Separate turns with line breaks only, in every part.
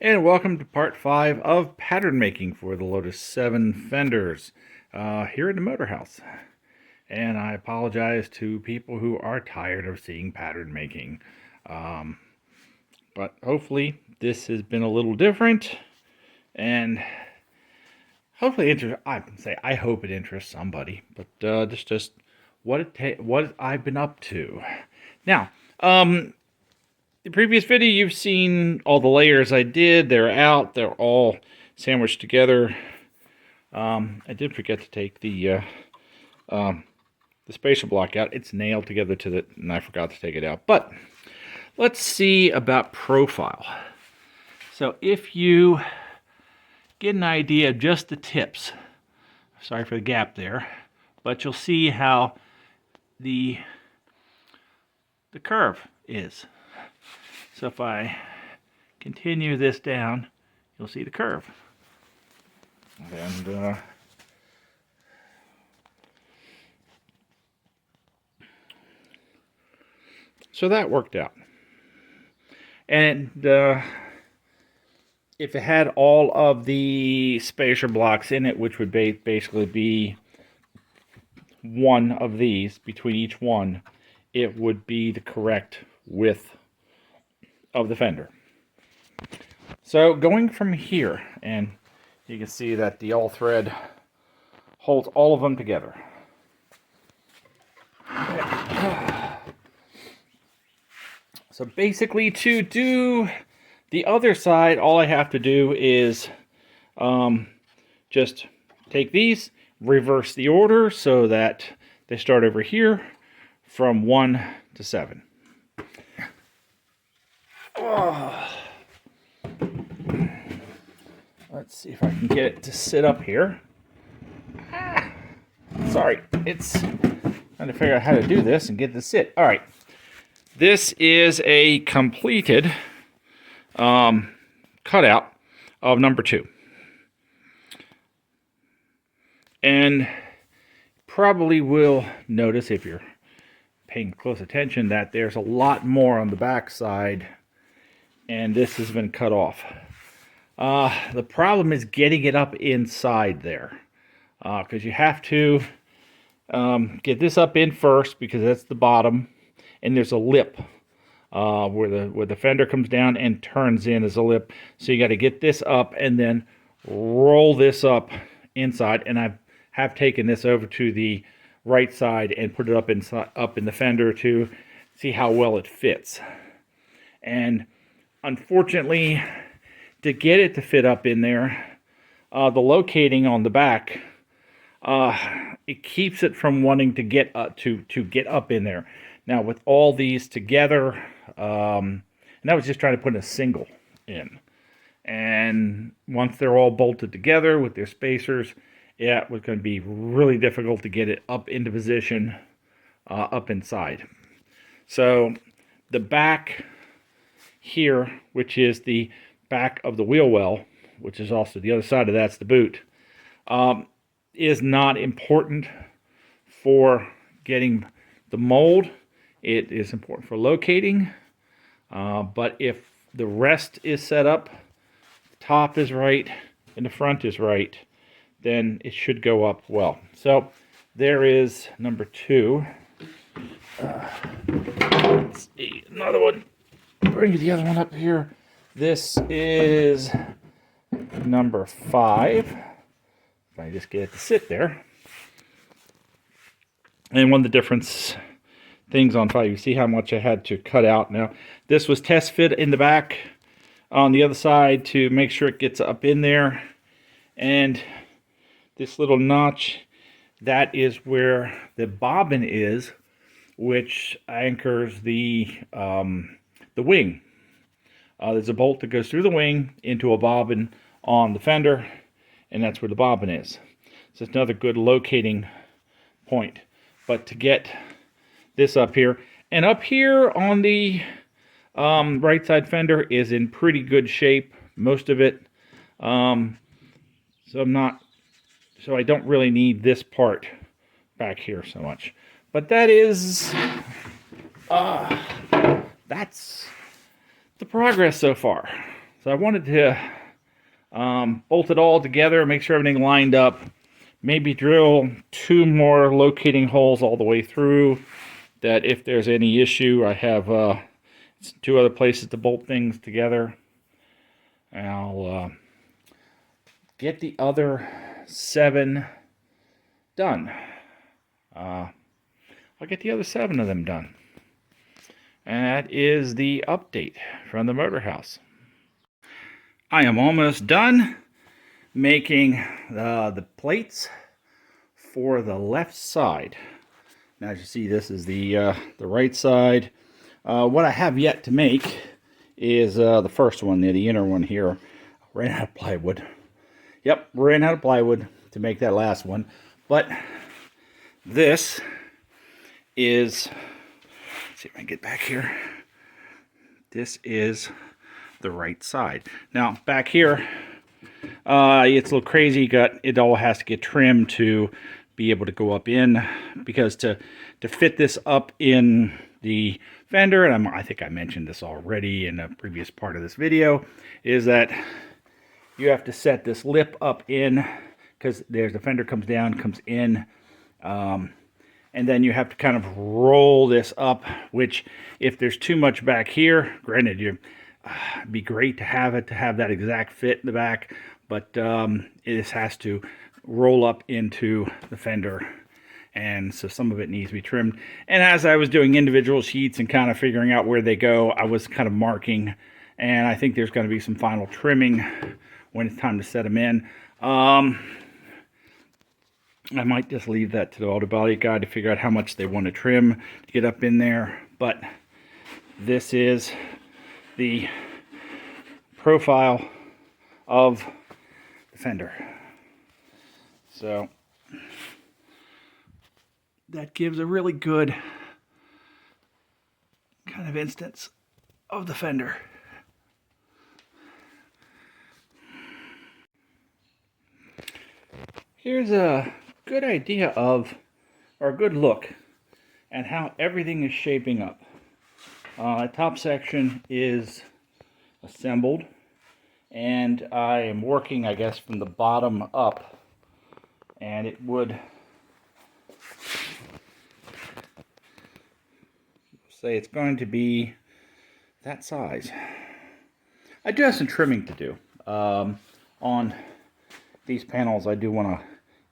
And welcome to part 5 of pattern making for the Lotus 7 fenders here in the motor house. And I apologize to people who are tired of seeing pattern making. But hopefully this has been a little different, and hopefully I hope it interests somebody. But just what I've been up to. Now, the previous video, you've seen all the layers I did. They're out. They're all sandwiched together. I did forget to take the spacer block out. It's nailed together to it, and I forgot to take it out. But let's see about profile. So if you get an idea of just the tips, sorry for the gap there, but you'll see how the curve is. So if I continue this down, you'll see the curve. And so that worked out. And if it had all of the spacer blocks in it, which would basically be one of these between each one, it would be the correct width of the fender. So going from here, and you can see that the all thread holds all of them together. So basically, to do the other side, all I have to do is just take these, reverse the order so that they start over here from 1 to 7. Let's see if I can get it to sit up here. Sorry, it's trying to figure out how to do this and get it to sit. All right, this is a completed cutout of number 2, and probably will notice, if you're paying close attention, that there's a lot more on the back side, and this has been cut off. The problem is getting it up inside there, because you have to get this up in first, because that's the bottom, and there's a lip where the fender comes down and turns in as a lip. So you got to get this up and then roll this up inside. And I have taken this over to the right side and put it up in the fender to see how well it fits. And unfortunately, to get it to fit up in there, the locating on the back, it keeps it from wanting to get up in there. Now with all these together, and I was just trying to put a single in, and once they're all bolted together with their spacers, yeah, it was going to be really difficult to get it up into position up inside. So the back here, which is the back of the wheel well, which is also the other side of that's the boot, is not important for getting the mold. It is important for locating, but if the rest is set up, the top is right, and the front is right, then it should go up well. So there is number 2. Let's see, another one. Bring the other one up here. This is number 5. If I just get it to sit there. And one of the difference things on 5, you see how much I had to cut out. Now this was test fit in the back on the other side to make sure it gets up in there, and this little notch, that is where the bobbin is, which anchors the wing. There's a bolt that goes through the wing into a bobbin on the fender, and that's where the bobbin is. So it's another good locating point. But to get this up here, and up here on the right side fender is in pretty good shape, most of it. So I don't really need this part back here so much. But that is that's the progress so far. So I wanted to bolt it all together, make sure everything lined up, maybe drill 2 more locating holes all the way through, that if there's any issue, I have 2 other places to bolt things together. And I'll get the other 7 done. I'll get the other 7 of them done. And that is the update from the motor house. I am almost done making the plates for the left side. Now, as you see, this is the right side. What I have yet to make is the first one, the inner one here. Ran out of plywood. Yep, ran out of plywood to make that last one. But this is, let's see if I can get back here. This is the right side. Now, back here, it's a little crazy. It all has to get trimmed to be able to go up in, because to fit this up in the fender, and I think I mentioned this already in a previous part of this video, is that you have to set this lip up in, because there's the fender comes down, comes in, and then you have to kind of roll this up, which if there's too much back here, granted, it'd be great to have that exact fit in the back, but it just has to roll up into the fender, and so some of it needs to be trimmed. And as I was doing individual sheets and kind of figuring out where they go, I was kind of marking, and I think there's going to be some final trimming when it's time to set them in. I might just leave that to the auto body guy to figure out how much they want to trim to get up in there, but this is the profile of the fender. So that gives a really good kind of instance of the fender. Here's a good idea of, or a good look at how everything is shaping up. Top section is assembled, and I am working, I guess, from the bottom up, and it would say it's going to be that size. I do have some trimming to do on these panels. I do want to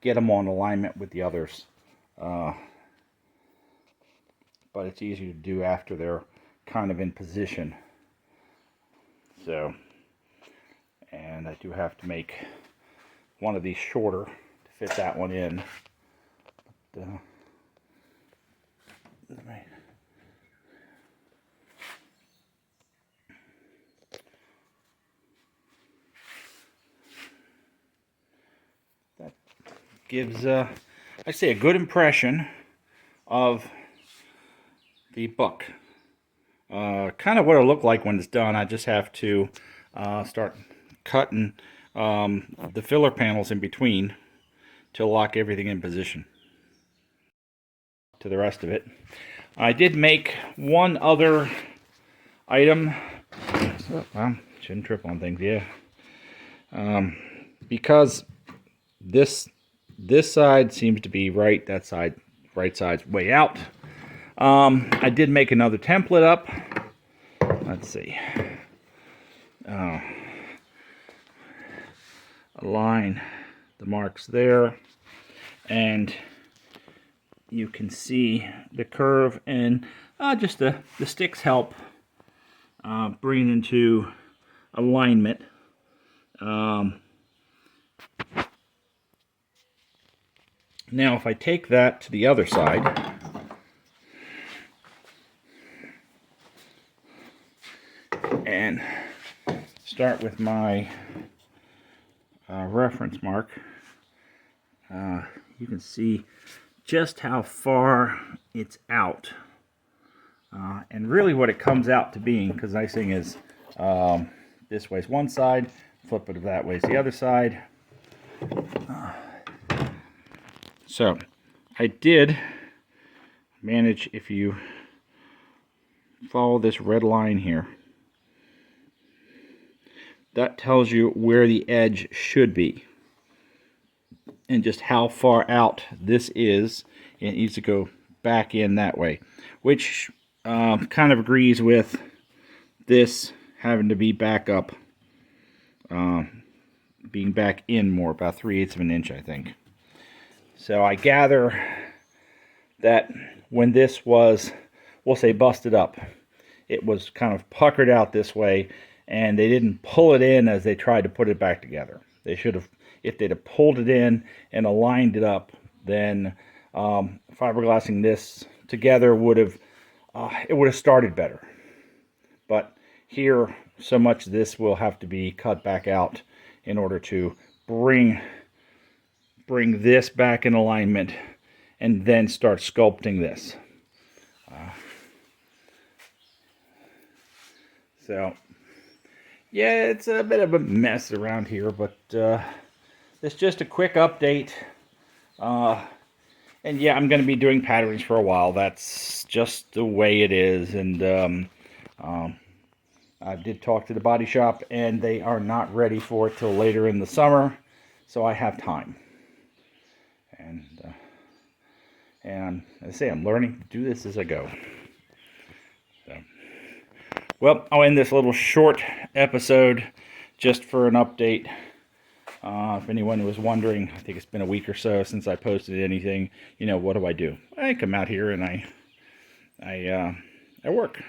get them on alignment with the others, but it's easier to do after they're kind of in position. So, and I do have to make one of these shorter to fit that one in. But, that gives, I'd say, a good impression of the book. Kind of what it'll look like when it's done. I just have to start cutting the filler panels in between to lock everything in position to the rest of it. I did make one other item. Well, shouldn't trip on things, yeah. Because this side seems to be right, that right side's way out. I did make another template up. Let's see. Align the marks there, and you can see the curve, and just the sticks help bring into alignment. Now, if I take that to the other side, and start with my reference mark, you can see just how far it's out, and really what it comes out to being, because the nice thing is this way's one side, flip it that way's the other side. So I did manage, if you follow this red line here, that tells you where the edge should be and just how far out this is. It needs to go back in that way, which kind of agrees with this having to be back up, being back in more, about 3/8 of an inch, I think. So I gather that when this was, we'll say, busted up, it was kind of puckered out this way, and they didn't pull it in as they tried to put it back together. They should have, if they'd have pulled it in and aligned it up, then fiberglassing this together would have, it would have started better. But here, so much of this will have to be cut back out in order to bring this back in alignment and then start sculpting this. So, yeah, it's a bit of a mess around here, but it's just a quick update. And yeah, I'm going to be doing patterns for a while. That's just the way it is. And I did talk to the body shop, and they are not ready for it till later in the summer, so I have time. And as I say, I'm learning to do this as I go. So, well, I'll end this little short episode just for an update. If anyone was wondering, I think it's been a week or so since I posted anything. You know, what do? I come out here and I work.